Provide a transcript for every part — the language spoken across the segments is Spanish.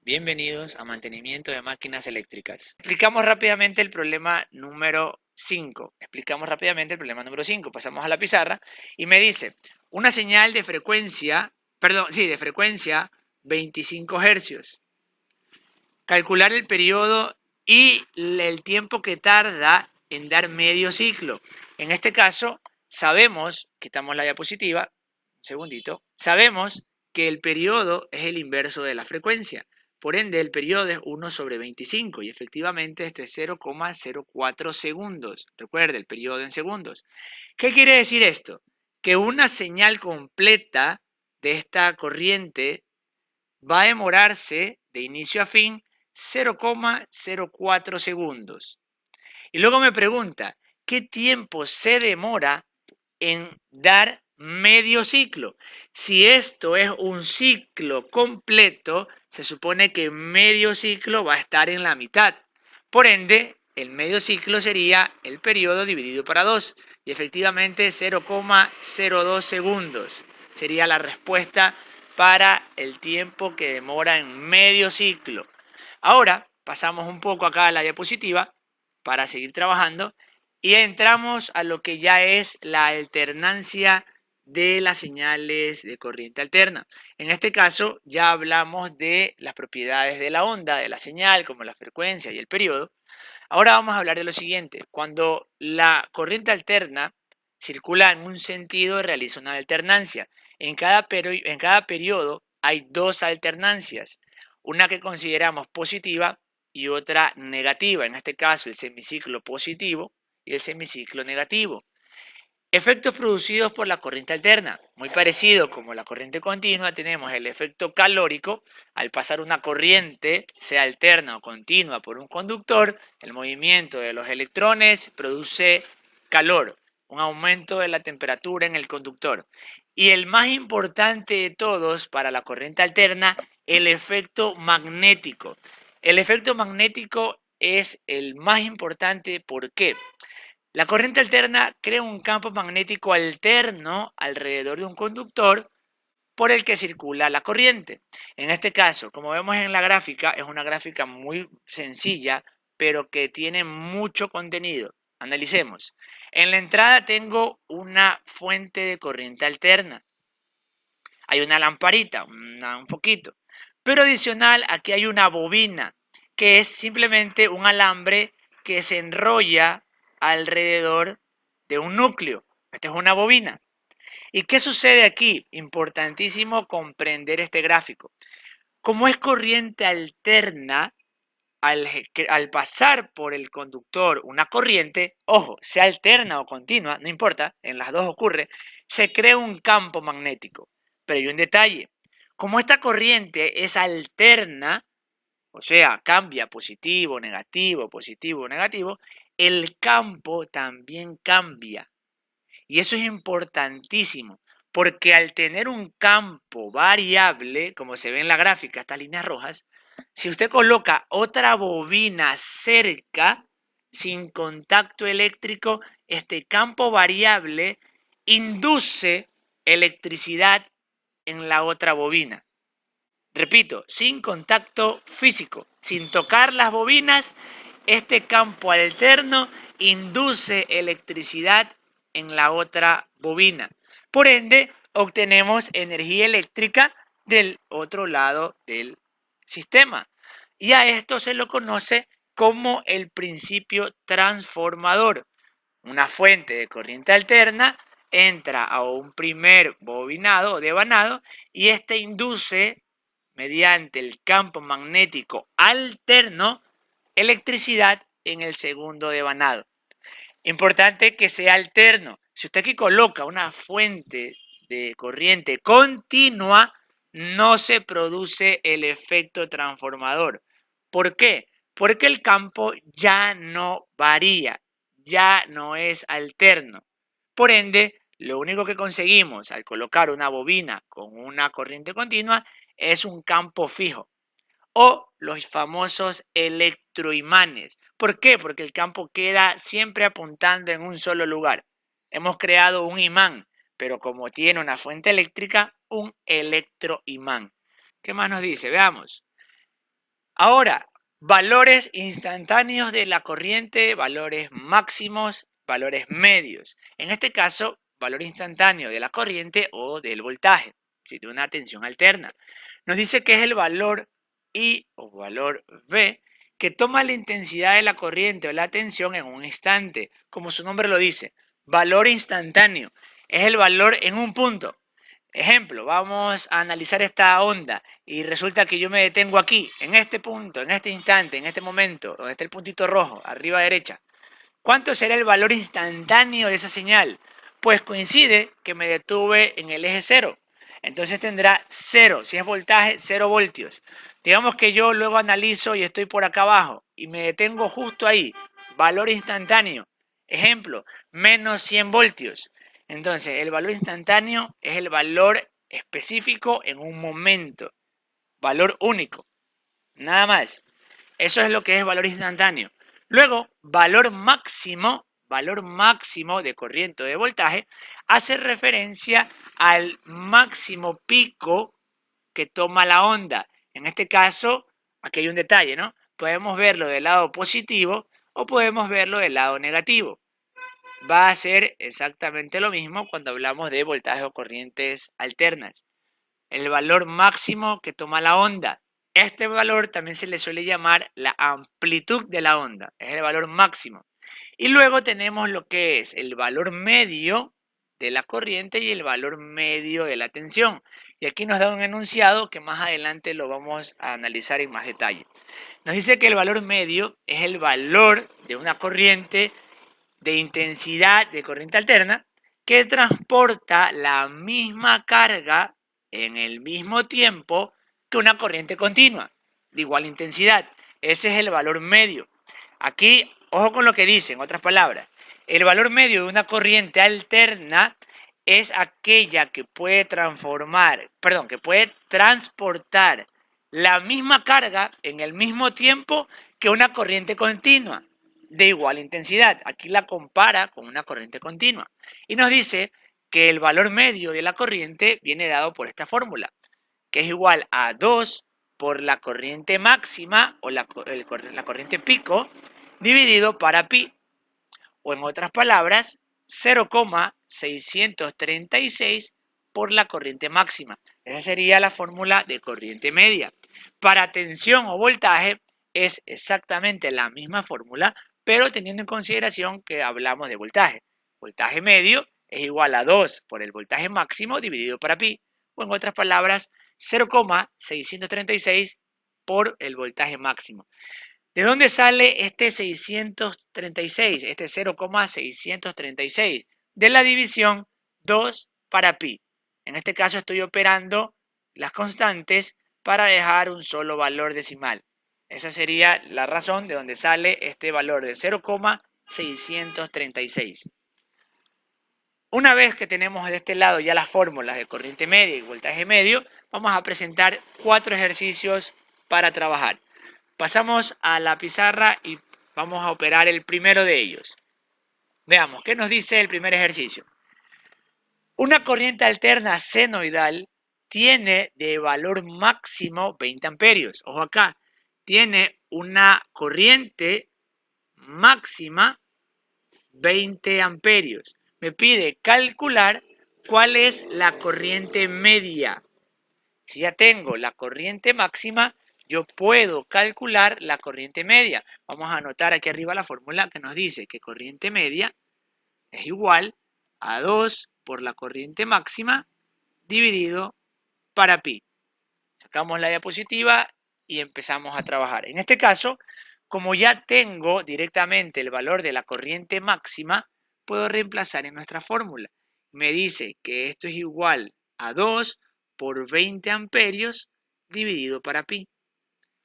Bienvenidos a Mantenimiento de Máquinas Eléctricas. Explicamos rápidamente el problema número 5. Pasamos a la pizarra y me dice, una señal de frecuencia, de frecuencia 25 hercios. Calcular el periodo y el tiempo que tarda en dar medio ciclo. En este caso, sabemos, quitamos la diapositiva, un segundito, sabemos que el periodo es el inverso de la frecuencia. Por ende, el periodo es 1 sobre 25 y efectivamente esto es 0,04 segundos. Recuerde, el periodo en segundos. ¿Qué quiere decir esto? Que una señal completa de esta corriente va a demorarse de inicio a fin 0,04 segundos. Y luego me pregunta, ¿qué tiempo se demora en dar medio ciclo? Si esto es un ciclo completo, se supone que medio ciclo va a estar en la mitad. Por ende, el medio ciclo sería el periodo dividido para 2. Y efectivamente 0,02 segundos sería la respuesta para el tiempo que demora en medio ciclo. Ahora pasamos un poco acá a la diapositiva para seguir trabajando y entramos a lo que ya es la alternancia de las señales de corriente alterna. En este caso ya hablamos de las propiedades de la onda, de la señal, como la frecuencia y el periodo. Ahora vamos a hablar de lo siguiente. Cuando la corriente alterna circula en un sentido, realiza una alternancia. En cada periodo hay dos alternancias, una que consideramos positiva y otra negativa. En este caso, el semiciclo positivo y el semiciclo negativo. Efectos producidos por la corriente alterna. Muy parecido como la corriente continua, tenemos el efecto calórico. Al pasar una corriente, sea alterna o continua, por un conductor, el movimiento de los electrones produce calor, un aumento de la temperatura en el conductor. Y el más importante de todos para la corriente alterna, el efecto magnético. El efecto magnético es el más importante. ¿Por qué? La corriente alterna crea un campo magnético alterno alrededor de un conductor por el que circula la corriente. En este caso, como vemos en la gráfica, es una gráfica muy sencilla, pero que tiene mucho contenido. Analicemos. En la entrada tengo una fuente de corriente alterna. Hay una lamparita, un foquito. Pero adicional, aquí hay una bobina, que es simplemente un alambre que se enrolla alrededor de un núcleo. Esta es una bobina. ¿Y qué sucede aquí? Importantísimo comprender este gráfico. Como es corriente alterna, al pasar por el conductor una corriente, ojo, sea alterna o continua, no importa, en las dos ocurre, se crea un campo magnético. Pero hay un detalle. Como esta corriente es alterna, o sea, cambia positivo, negativo, el campo también cambia. Y eso es importantísimo, porque al tener un campo variable, como se ve en la gráfica, estas líneas rojas, si usted coloca otra bobina cerca, sin contacto eléctrico, este campo variable induce electricidad en la otra bobina. Repito, sin contacto físico, sin tocar las bobinas, este campo alterno induce electricidad en la otra bobina. Por ende, obtenemos energía eléctrica del otro lado del sistema. Y a esto se lo conoce como el principio transformador. Una fuente de corriente alterna entra a un primer bobinado o devanado y este induce, mediante el campo magnético alterno, electricidad en el segundo devanado. Importante que sea alterno. Si usted aquí coloca una fuente de corriente continua, no se produce el efecto transformador. ¿Por qué? Porque el campo ya no varía, ya no es alterno. Por ende, lo único que conseguimos al colocar una bobina con una corriente continua es un campo fijo o los famosos electroimanes. ¿Por qué? Porque el campo queda siempre apuntando en un solo lugar. Hemos creado un imán, pero como tiene una fuente eléctrica, un electroimán. ¿Qué más nos dice? Veamos. Ahora, valores instantáneos de la corriente, valores máximos, valores medios. En este caso, valor instantáneo de la corriente o del voltaje, ¿sí? De una tensión alterna. Nos dice que es el valor I o valor V que toma la intensidad de la corriente o la tensión en un instante, como su nombre lo dice. Valor instantáneo es el valor en un punto. Ejemplo, vamos a analizar esta onda y resulta que yo me detengo aquí, en este punto, en este instante, en este momento, donde está el puntito rojo, arriba a derecha. ¿Cuánto será el valor instantáneo de esa señal? Pues coincide que me detuve en el eje cero. Entonces tendrá cero, si es voltaje, 0 voltios. Digamos que yo luego analizo y estoy por acá abajo y me detengo justo ahí. Valor instantáneo. Ejemplo, menos 100 voltios. Entonces, el valor instantáneo es el valor específico en un momento. Valor único. Nada más. Eso es lo que es valor instantáneo. Luego, valor máximo de corriente o de voltaje, hace referencia al máximo pico que toma la onda. En este caso, aquí hay un detalle, ¿no? Podemos verlo del lado positivo o podemos verlo del lado negativo. Va a ser exactamente lo mismo cuando hablamos de voltaje o corrientes alternas. El valor máximo que toma la onda. Este valor también se le suele llamar la amplitud de la onda. Es el valor máximo. Y luego tenemos lo que es el valor medio de la corriente y el valor medio de la tensión. Y aquí nos da un enunciado que más adelante lo vamos a analizar en más detalle. Nos dice que el valor medio es el valor de una corriente de intensidad de corriente alterna que transporta la misma carga en el mismo tiempo que una corriente continua de igual intensidad. Ese es el valor medio. Aquí, ojo con lo que dice, en otras palabras. El valor medio de una corriente alterna es aquella que puede que puede transportar la misma carga en el mismo tiempo que una corriente continua de igual intensidad. Aquí la compara con una corriente continua. Y nos dice que el valor medio de la corriente viene dado por esta fórmula, que es igual a 2 por la corriente máxima o la corriente pico dividido para pi. O en otras palabras, 0,636 por la corriente máxima. Esa sería la fórmula de corriente media. Para tensión o voltaje es exactamente la misma fórmula, pero teniendo en consideración que hablamos de voltaje. Voltaje medio es igual a 2 por el voltaje máximo dividido para pi, o en otras palabras, 0,636 por el voltaje máximo. ¿De dónde sale este 636, este 0,636? De la división 2 para pi. En este caso estoy operando las constantes para dejar un solo valor decimal. Esa sería la razón de donde sale este valor de 0,636. Una vez que tenemos de este lado ya las fórmulas de corriente media y voltaje medio, vamos a presentar 4 ejercicios para trabajar. Pasamos a la pizarra y vamos a operar el primero de ellos. Veamos, ¿qué nos dice el primer ejercicio? Una corriente alterna senoidal tiene de valor máximo 20 amperios. Ojo acá, tiene una corriente máxima 20 amperios. Me pide calcular cuál es la corriente media. Si ya tengo la corriente máxima, yo puedo calcular la corriente media. Vamos a anotar aquí arriba la fórmula que nos dice que corriente media es igual a 2 por la corriente máxima dividido para pi. Sacamos la diapositiva y empezamos a trabajar. En este caso, como ya tengo directamente el valor de la corriente máxima, puedo reemplazar en nuestra fórmula. Me dice que esto es igual a 2 por 20 amperios dividido para pi.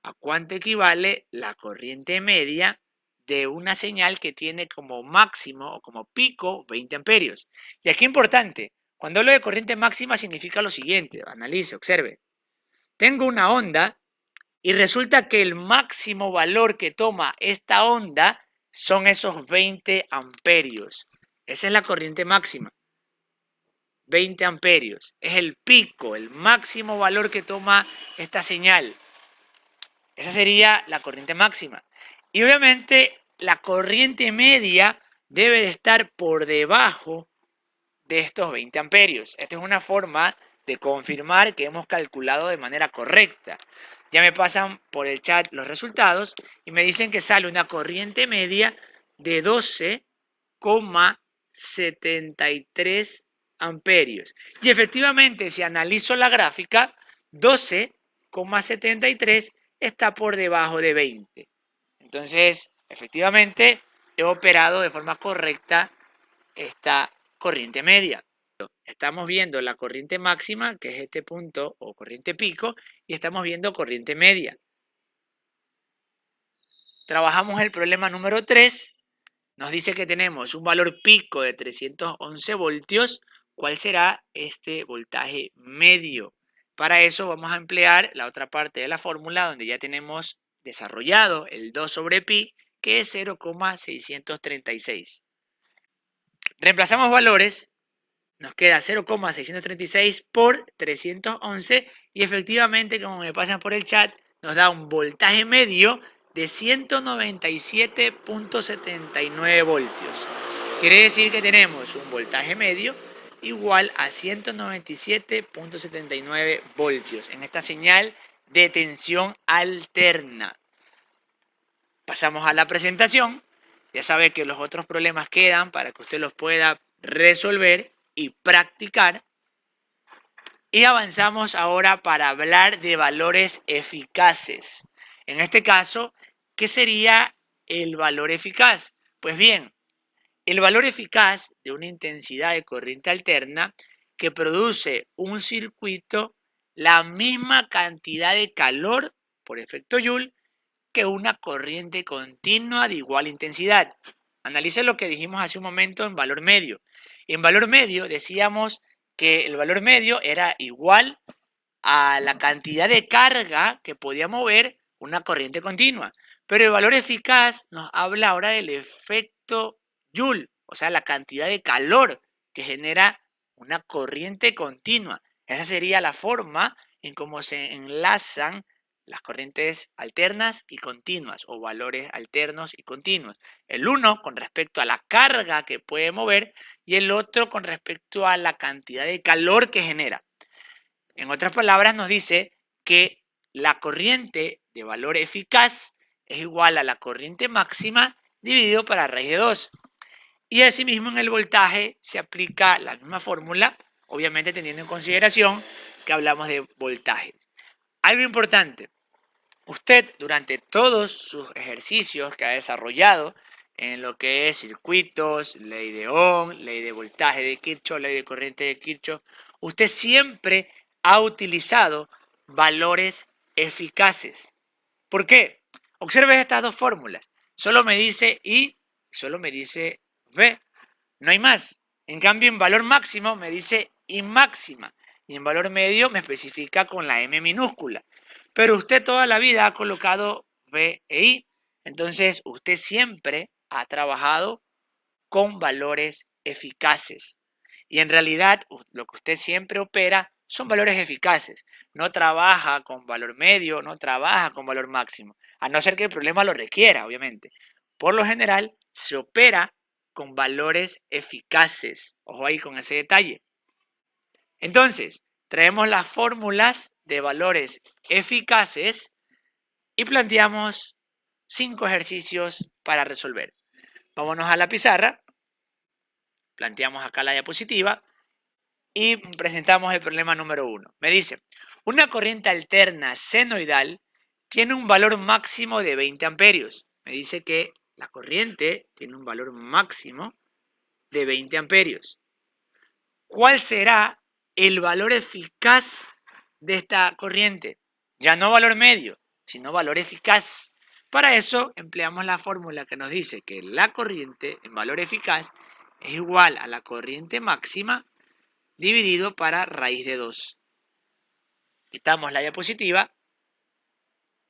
¿A cuánto equivale la corriente media de una señal que tiene como máximo o como pico 20 amperios? Y aquí importante, cuando hablo de corriente máxima significa lo siguiente, analice, observe. Tengo una onda y resulta que el máximo valor que toma esta onda son esos 20 amperios. Esa es la corriente máxima. 20 amperios. Es el pico, el máximo valor que toma esta señal. Esa sería la corriente máxima. Y obviamente la corriente media debe de estar por debajo de estos 20 amperios. Esta es una forma de confirmar que hemos calculado de manera correcta. Ya me pasan por el chat los resultados y me dicen que sale una corriente media de 12,73 amperios. Y efectivamente, si analizo la gráfica, 12,73 está por debajo de 20. Entonces, efectivamente, he operado de forma correcta esta corriente media. Estamos viendo la corriente máxima, que es este punto, o corriente pico, y estamos viendo corriente media. Trabajamos el problema número 3. Nos dice que tenemos un valor pico de 311 voltios. ¿Cuál será este voltaje medio? Para eso vamos a emplear la otra parte de la fórmula donde ya tenemos desarrollado el 2 sobre pi, que es 0,636. Reemplazamos valores, nos queda 0,636 por 311 y efectivamente, como me pasan por el chat, nos da un voltaje medio de 197,79 voltios. Quiere decir que tenemos un voltaje medio igual a 197,79 voltios en esta señal de tensión alterna. Pasamos a la presentación. Ya sabe que los otros problemas quedan para que usted los pueda resolver y practicar. Y avanzamos ahora para hablar de valores eficaces. En este caso, ¿qué sería el valor eficaz? Pues bien, el valor eficaz de una intensidad de corriente alterna que produce un circuito la misma cantidad de calor por efecto Joule que una corriente continua de igual intensidad. Analice lo que dijimos hace un momento en valor medio. En valor medio decíamos que el valor medio era igual a la cantidad de carga que podía mover una corriente continua. Pero el valor eficaz nos habla ahora del efecto Joule, o sea, la cantidad de calor que genera una corriente continua. Esa sería la forma en cómo se enlazan las corrientes alternas y continuas o valores alternos y continuos. El uno con respecto a la carga que puede mover y el otro con respecto a la cantidad de calor que genera. En otras palabras, nos dice que la corriente de valor eficaz es igual a la corriente máxima dividido para raíz de 2. Y asimismo en el voltaje se aplica la misma fórmula, obviamente teniendo en consideración que hablamos de voltaje. Algo importante, usted durante todos sus ejercicios que ha desarrollado en lo que es circuitos, ley de Ohm, ley de voltaje de Kirchhoff, ley de corriente de Kirchhoff, usted siempre ha utilizado valores eficaces. ¿Por qué? Observe estas dos fórmulas. Solo me dice I, solo me dice V. No hay más. En cambio, en valor máximo me dice I máxima. Y en valor medio me especifica con la M minúscula. Pero usted toda la vida ha colocado V e I. Entonces, usted siempre ha trabajado con valores eficaces. Y en realidad, lo que usted siempre opera son valores eficaces. No trabaja con valor medio, no trabaja con valor máximo. A no ser que el problema lo requiera, obviamente. Por lo general, se opera con valores eficaces. Ojo ahí con ese detalle. Entonces, traemos las fórmulas de valores eficaces y planteamos 5 ejercicios para resolver. Vámonos a la pizarra, planteamos acá la diapositiva y presentamos el problema número 1. Me dice, una corriente alterna senoidal tiene un valor máximo de 20 amperios. Me dice que la corriente tiene un valor máximo de 20 amperios. ¿Cuál será el valor eficaz de esta corriente? Ya no valor medio, sino valor eficaz. Para eso empleamos la fórmula que nos dice que la corriente en valor eficaz es igual a la corriente máxima dividido para raíz de 2. Quitamos la diapositiva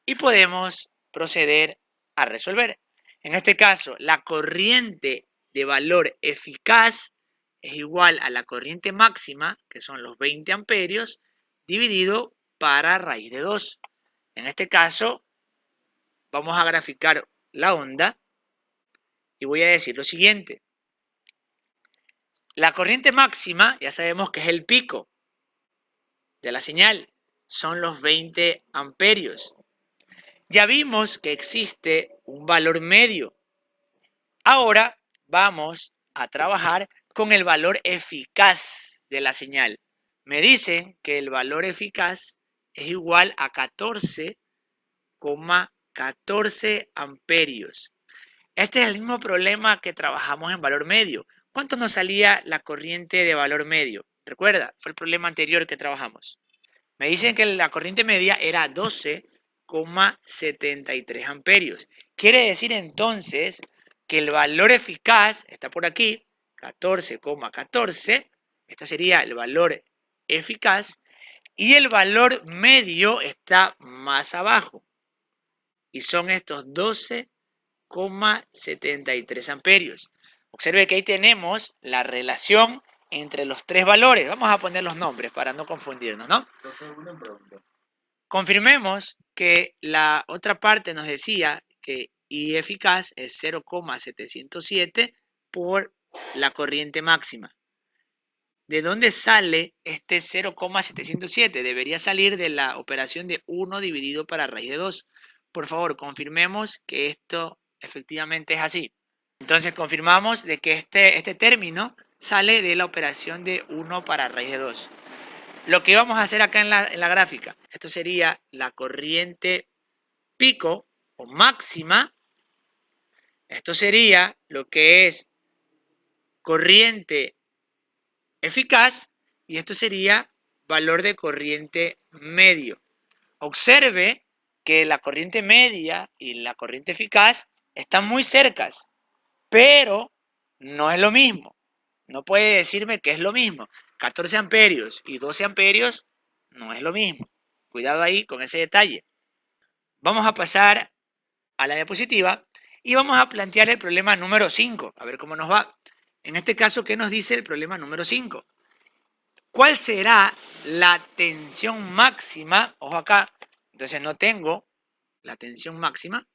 y podemos proceder a resolver. En este caso, la corriente de valor eficaz es igual a la corriente máxima, que son los 20 amperios, dividido para raíz de 2. En este caso, vamos a graficar la onda y voy a decir lo siguiente. La corriente máxima, ya sabemos que es el pico de la señal, son los 20 amperios. Ya vimos que existe un valor medio. Ahora vamos a trabajar con el valor eficaz de la señal. Me dicen que el valor eficaz es igual a 14,14 amperios. Este es el mismo problema que trabajamos en valor medio. ¿Cuánto nos salía la corriente de valor medio? Recuerda, fue el problema anterior que trabajamos. Me dicen que la corriente media era 12,73 amperios. Quiere decir entonces que el valor eficaz está por aquí, 14,14. Este sería el valor eficaz. Y el valor medio está más abajo. Y son estos 12,73 amperios. Observe que ahí tenemos la relación entre los tres valores. Vamos a poner los nombres para no confundirnos, ¿no? Confirmemos que la otra parte nos decía que I eficaz es 0,707 por la corriente máxima. ¿De dónde sale este 0,707? Debería salir de la operación de 1 dividido para raíz de 2. Por favor, confirmemos que esto efectivamente es así. Entonces confirmamos de que este término sale de la operación de 1 para raíz de 2. Lo que vamos a hacer acá en la gráfica, esto sería la corriente pico o máxima. Esto sería lo que es corriente eficaz y esto sería valor de corriente medio. Observe que la corriente media y la corriente eficaz están muy cercas, pero no es lo mismo. No puede decirme que es lo mismo. 14 amperios y 12 amperios no es lo mismo. Cuidado ahí con ese detalle. Vamos a pasar a la diapositiva y vamos a plantear el problema número 5. A ver cómo nos va. En este caso, ¿qué nos dice el problema número 5? ¿Cuál será la tensión máxima? Ojo acá. Entonces no tengo la tensión máxima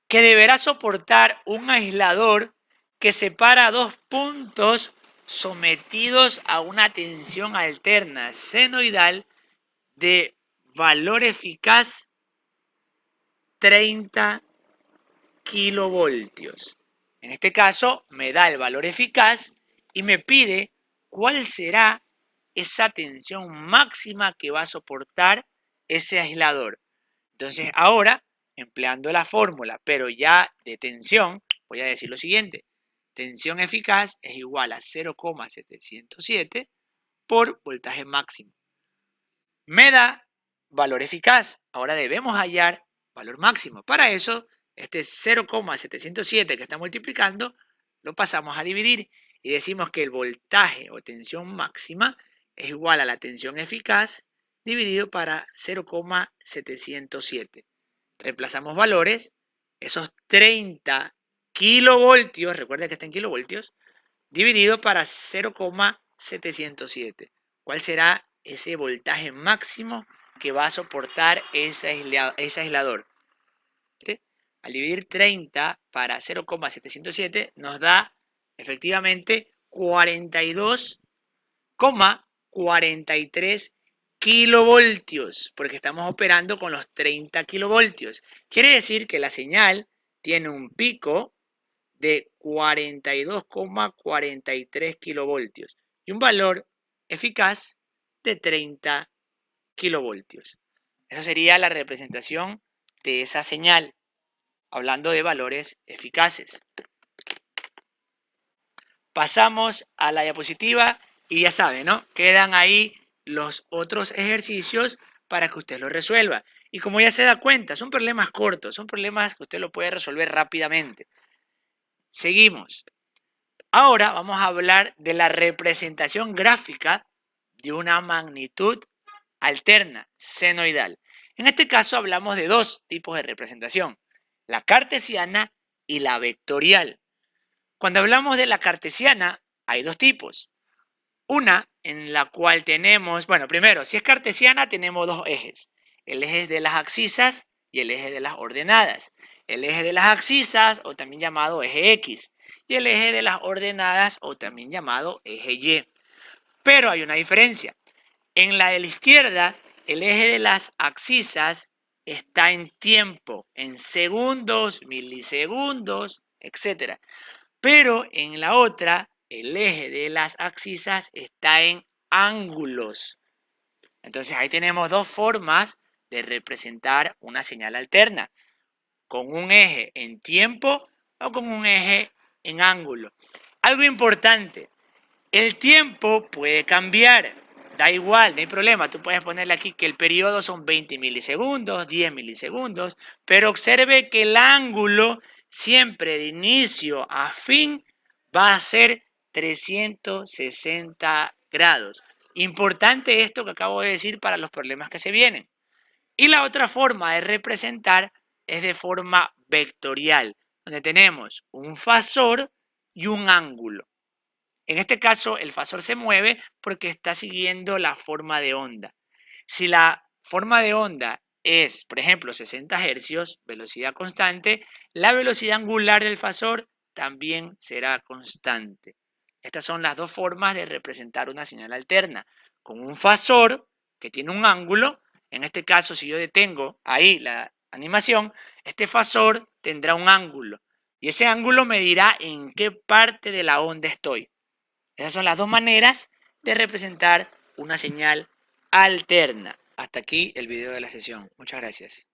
que deberá soportar un aislador que separa dos puntos sometidos a una tensión alterna senoidal de valor eficaz 30 kilovoltios. En este caso me da el valor eficaz y me pide cuál será esa tensión máxima que va a soportar ese aislador. Entonces ahora, empleando la fórmula, pero ya de tensión, voy a decir lo siguiente. Tensión eficaz es igual a 0,707 por voltaje máximo. Me da valor eficaz. Ahora debemos hallar valor máximo. Para eso, este 0,707 que está multiplicando, lo pasamos a dividir y decimos que el voltaje o tensión máxima es igual a la tensión eficaz dividido para 0,707. Reemplazamos valores, esos 30 kilovoltios, recuerda que está en kilovoltios, dividido para 0,707. ¿Cuál será ese voltaje máximo que va a soportar ese aislador? Al dividir 30 para 0,707 nos da efectivamente 42,43 kilovoltios, porque estamos operando con los 30 kilovoltios. Quiere decir que la señal tiene un pico de 42,43 kilovoltios y un valor eficaz de 30 kilovoltios. Esa sería la representación de esa señal, hablando de valores eficaces. Pasamos a la diapositiva y ya saben, ¿no? Quedan ahí los otros ejercicios para que usted los resuelva. Y como ya se da cuenta, son problemas cortos, son problemas que usted lo puede resolver rápidamente. Seguimos. Ahora vamos a hablar de la representación gráfica de una magnitud alterna, senoidal. En este caso hablamos de dos tipos de representación, la cartesiana y la vectorial. Cuando hablamos de la cartesiana, hay dos tipos. Una en la cual tenemos, bueno, primero, si es cartesiana tenemos dos ejes. el eje de las abscisas y el eje de las ordenadas. El eje de las abscisas, o también llamado eje X, y el eje de las ordenadas, o también llamado eje Y. Pero hay una diferencia. En la de la izquierda, el eje de las abscisas está en tiempo, en segundos, milisegundos, etc. Pero en la otra, el eje de las abscisas está en ángulos. Entonces ahí tenemos dos formas de representar una señal alterna, con un eje en tiempo o con un eje en ángulo. Algo importante, el tiempo puede cambiar, da igual, no hay problema, tú puedes ponerle aquí que el periodo son 20 milisegundos, 10 milisegundos, pero observe que el ángulo siempre de inicio a fin va a ser 360 grados. Importante esto que acabo de decir para los problemas que se vienen. Y la otra forma de representar es de forma vectorial, donde tenemos un fasor y un ángulo. En este caso, el fasor se mueve porque está siguiendo la forma de onda. Si la forma de onda es, por ejemplo, 60 hercios, velocidad constante, la velocidad angular del fasor también será constante. Estas son las dos formas de representar una señal alterna. Con un fasor que tiene un ángulo, en este caso, si yo detengo ahí la animación, este fasor tendrá un ángulo. Y ese ángulo me dirá en qué parte de la onda estoy. Esas son las dos maneras de representar una señal alterna. Hasta aquí el video de la sesión. Muchas gracias.